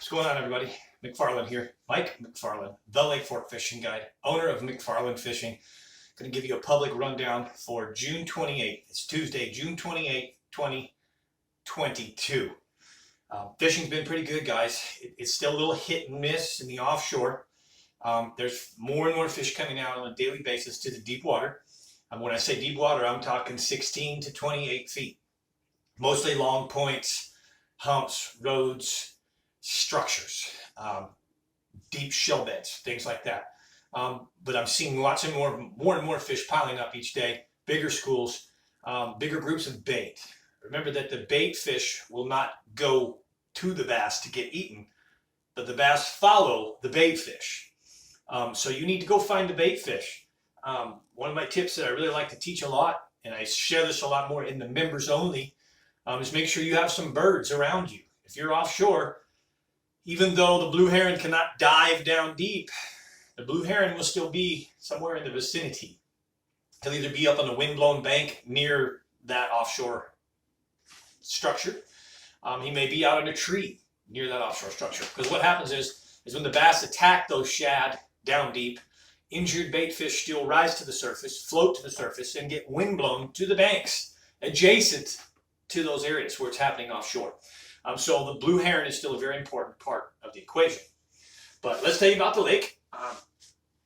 What's going on, everybody? McFarland here. Mike McFarland, the Lake Fork Fishing Guide, owner of McFarland Fishing. Going to give you a public rundown for June 28th. It's Tuesday, June 28th, 2022. Fishing's been pretty good, guys. It's still a little hit and miss in the offshore. There's more and more fish coming out on a daily basis to the deep water. When I say deep water, I'm talking 16 to 28 feet. Mostly long points, humps, roads, structures, deep shell beds, things like that. But I'm seeing lots and more and more fish piling up each day, bigger schools, bigger groups of bait. Remember that the bait fish will not go to the bass to get eaten, but the bass follow the bait fish. So you need to go find the bait fish. One of my tips that I really like to teach a lot, and I share this a lot more in the members only, is make sure you have some birds around you. If you're offshore, even though the blue heron cannot dive down deep, the blue heron will still be somewhere in the vicinity. He'll either be up on the windblown bank near that offshore structure. He may be out in a tree near that offshore structure. Because what happens is when the bass attack those shad down deep, injured bait fish still rise to the surface, float to the surface, and get windblown to the banks adjacent to those areas where it's happening offshore. So the blue heron is still a very important part of the equation. But let's tell you about the lake.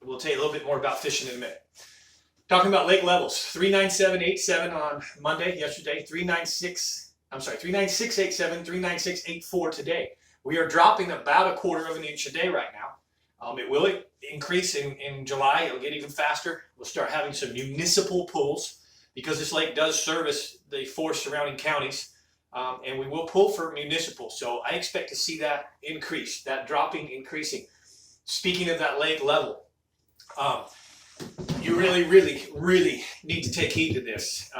We'll tell you a little bit more about fishing in a minute. Talking about lake levels, 397.87 on Monday, yesterday, 396.87, 396.84 today. We are dropping about 1/4 of an inch a day right now. It will increase in July. It'll get even faster. We'll start having some municipal pools because this lake does service the 4 surrounding counties. And we will pull for municipal. So I expect to see that increase, that dropping, increasing. Speaking of that lake level, you really need to take heed to this.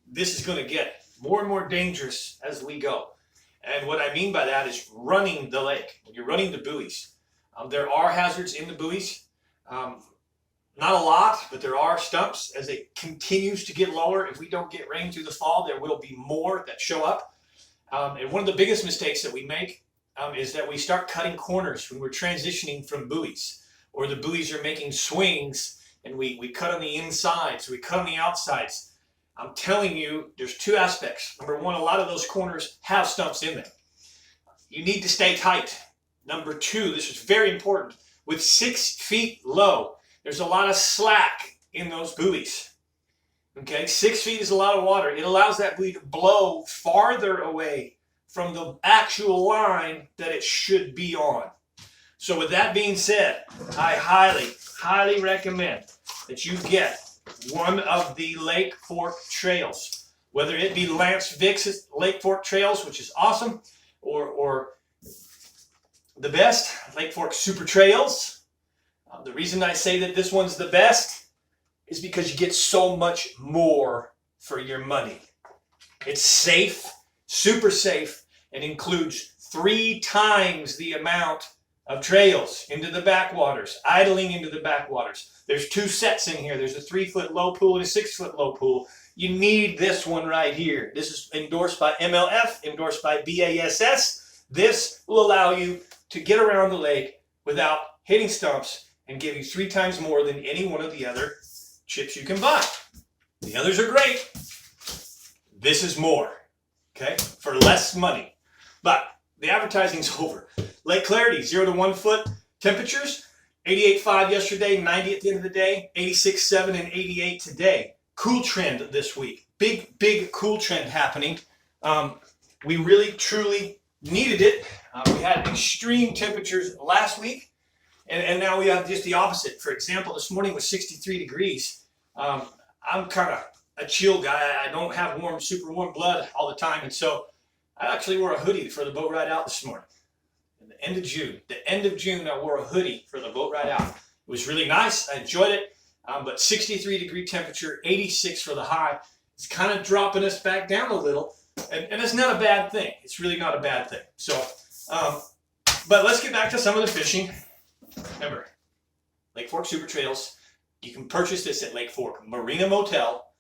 This is going to get more and more dangerous as we go. And what I mean by that is running the lake. When you're running the buoys, there are hazards in the buoys. Not a lot, but there are stumps. As it continues to get lower, if we don't get rain through the fall, there will be more that show up. And one of the biggest mistakes that we make is that we start cutting corners when we're transitioning from buoys, or the buoys are making swings and we cut on the insides, we cut on the outsides. I'm telling you, there's 2 aspects. Number 1, a lot of those corners have stumps in them. You need to stay tight. Number 2, this is very important, with 6 feet low, there's a lot of slack in those buoys. Okay, 6 feet is a lot of water. It allows that buoy to blow farther away from the actual line that it should be on. So with that being said, I highly recommend that you get one of the Lake Fork trails, whether it be Lance Vick's Lake Fork trails, which is awesome, or the best, Lake Fork Super Trails. The reason I say that this one's the best is because you get so much more for your money. It's safe, super safe, and includes 3 times the amount of trails into the backwaters, idling into the backwaters. There's 2 sets in here. There's a 3-foot low pool and a 6-foot low pool. You need this one right here. This is endorsed by MLF, endorsed by BASS. This will allow you to get around the lake without hitting stumps and give you 3 times more than any one of the other chips you can buy. The others are great. This is more, okay, for less money. But the advertising's over. Lake Clarity, 0 to 1 foot temperatures, 88.5 yesterday, 90 at the end of the day, 86.7 and 88 today. Cool trend this week. Big cool trend happening. We really, truly needed it. We had extreme temperatures last week. And now we have just the opposite. For example, this morning was 63 degrees. I'm kind of a chill guy. I don't have super warm blood all the time. And so I actually wore a hoodie for the boat ride out this morning. In the end of June, I wore a hoodie for the boat ride out. It was really nice. I enjoyed it. But 63 degree temperature, 86 for the high. It's kind of dropping us back down a little. And it's not a bad thing. It's really not a bad thing. So, but let's get back to some of the fishing. Remember, Lake Fork Super Trails, you can purchase this at Lake Fork Marina Motel,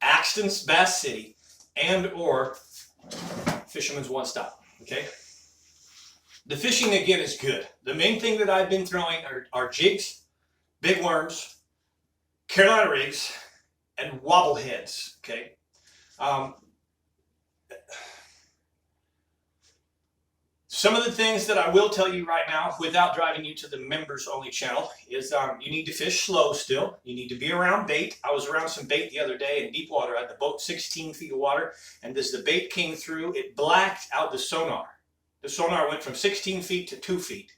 Axton's Bass City, and or Fisherman's One Stop, okay? The fishing again is good. The main thing that I've been throwing are jigs, big worms, Carolina rigs, and wobble heads. Okay. Some of the things that I will tell you right now, without driving you to the members only channel, is you need to fish slow still. You need to be around bait. I was around some bait the other day in deep water. I had the boat 16 feet of water, and as the bait came through, it blacked out the sonar. The sonar went from 16 feet to 2 feet,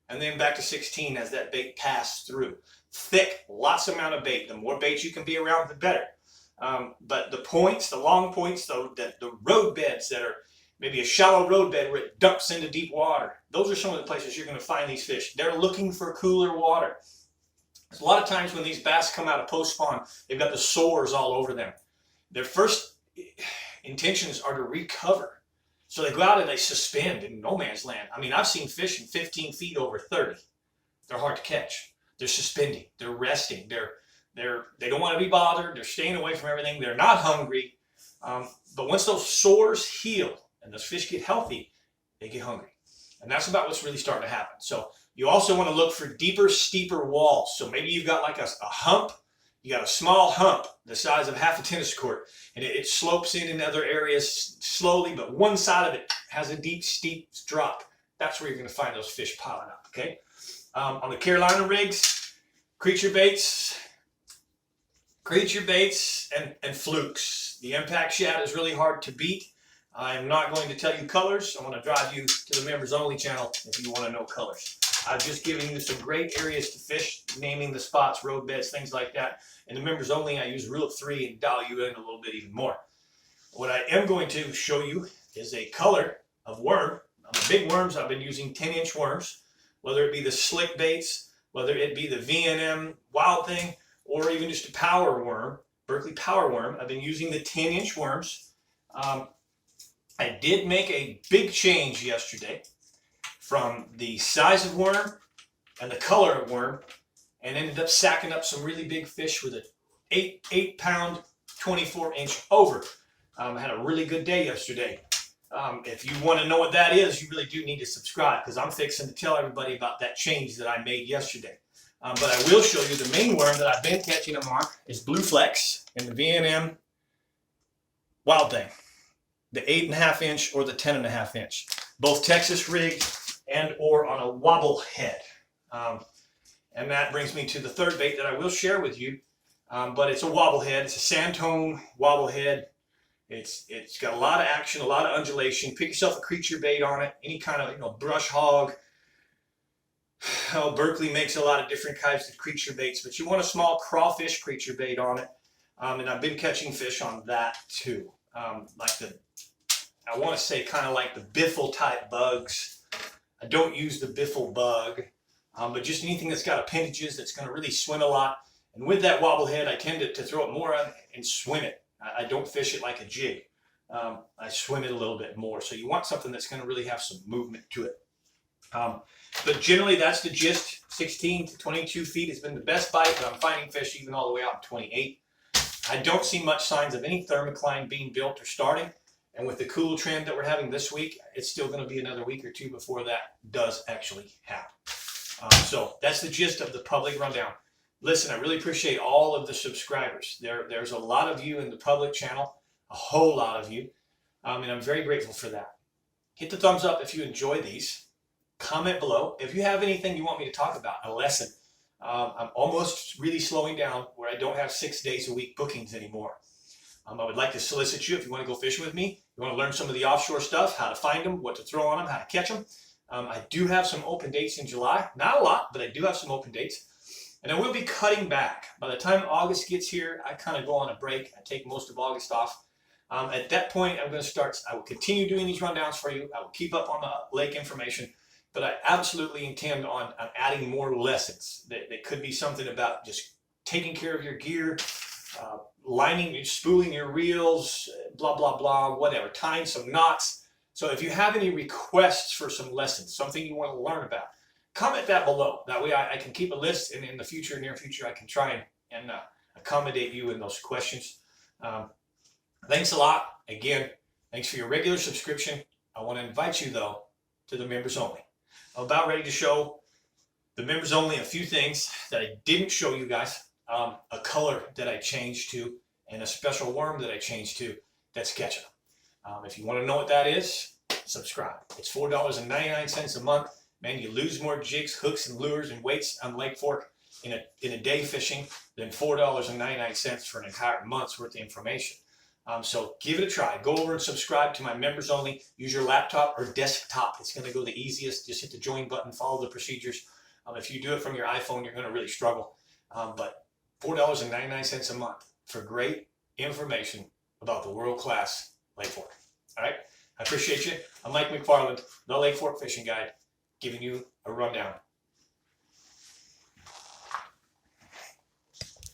and then back to 16 as that bait passed through. Thick, lots amount of bait. The more bait you can be around, the better. But the points, the long points, the road beds that are maybe a shallow road bed where it dumps into deep water. Those are some of the places you're going to find these fish. They're looking for cooler water. There's a lot of times when these bass come out of post spawn, they've got the sores all over them. Their first intentions are to recover. So they go out and they suspend in no man's land. I mean, I've seen fish in 15 feet over 30. They're hard to catch. They're suspending. They're resting. They don't want to be bothered. They're staying away from everything. They're not hungry. But once those sores heal, and those fish get healthy, they get hungry. And that's about what's really starting to happen. So you also want to look for deeper, steeper walls. So maybe you've got like a hump. You got a small hump the size of half a tennis court, and it slopes in other areas slowly, but one side of it has a deep, steep drop. That's where you're going to find those fish piling up, okay? On the Carolina rigs, creature baits and flukes. The impact shad is really hard to beat. I'm not going to tell you colors. I want to drive you to the members only channel if you want to know colors. I've just given you some great areas to fish, naming the spots, road beds, things like that. And the members only, I use rule of 3 and dial you in a little bit even more. What I am going to show you is a color of worm. On the big worms, I've been using 10-inch worms, whether it be the slick baits, whether it be the V&M Wild Thing, or even just a power worm, Berkeley power worm. I've been using the 10-inch worms. I did make a big change yesterday from the size of worm and the color of worm, and ended up sacking up some really big fish with an 8 pound, 24-inch over. I had a really good day yesterday. If you want to know what that is, you really do need to subscribe, because I'm fixing to tell everybody about that change that I made yesterday. But I will show you the main worm that I've been catching them on is Blue Flex in the V&M Wild Thing. The 8.5-inch or the 10.5-inch, both Texas rigged and or on a wobble head. And that brings me to the third bait that I will share with you, but it's a wobble head. It's a sand tone wobble head. It's got a lot of action, a lot of undulation. Pick yourself a creature bait on it, any kind of brush hog. Berkeley makes a lot of different types of creature baits, but you want a small crawfish creature bait on it. And I've been catching fish on that too. I want to say kind of like the biffle type bugs. I don't use the biffle bug, but just anything that's got appendages that's going to really swim a lot. And with that wobble head, I tend to throw it more on and swim it. I don't fish it like a jig. I swim it a little bit more. So you want something that's going to really have some movement to it. But generally, that's the gist. 16 to 22 feet has been the best bite, but I'm finding fish even all the way out to 28. I don't see much signs of any thermocline being built or starting. And with the cool trend that we're having this week, it's still going to be another week or two before that does actually happen. So that's the gist of the public rundown. Listen, I really appreciate all of the subscribers. There's a lot of you in the public channel, a whole lot of you, and I'm very grateful for that. Hit the thumbs up if you enjoy these. Comment below. If you have anything you want me to talk about, a lesson. I'm almost really slowing down where I don't have 6 days a week bookings anymore. I would like to solicit you if you want to go fishing with me. You want to learn some of the offshore stuff, how to find them, what to throw on them, how to catch them. I do have some open dates in July. Not a lot, but I do have some open dates. And I will be cutting back. By the time August gets here, I kind of go on a break. I take most of August off. At that point, I'm going to start. I will continue doing these rundowns for you. I will keep up on the lake information. But I absolutely intend on adding more lessons. That could be something about just taking care of your gear, lining, spooling your reels, blah, blah, blah, whatever, tying some knots. So if you have any requests for some lessons, something you want to learn about, comment that below. That way I can keep a list, and in the future, near future, I can try and accommodate you in those questions. Thanks a lot. Again, thanks for your regular subscription. I want to invite you, though, to the members only. I'm about ready to show the members only a few things that I didn't show you guys. A color that I changed to and a special worm that I changed to that's catching them. If you want to know what that is, subscribe. It's $4.99 a month. Man, you lose more jigs, hooks, and lures and weights on Lake Fork in a day fishing than $4.99 for an entire month's worth of information. So give it a try. Go over and subscribe to my members only. Use your laptop or desktop. It's going to go the easiest. Just hit the join button, follow the procedures. If you do it from your iPhone, you're going to really struggle. But $4.99 a month for great information about the world-class Lake Fork. All right? I appreciate you. I'm Mike McFarland, the Lake Fork Fishing Guide, giving you a rundown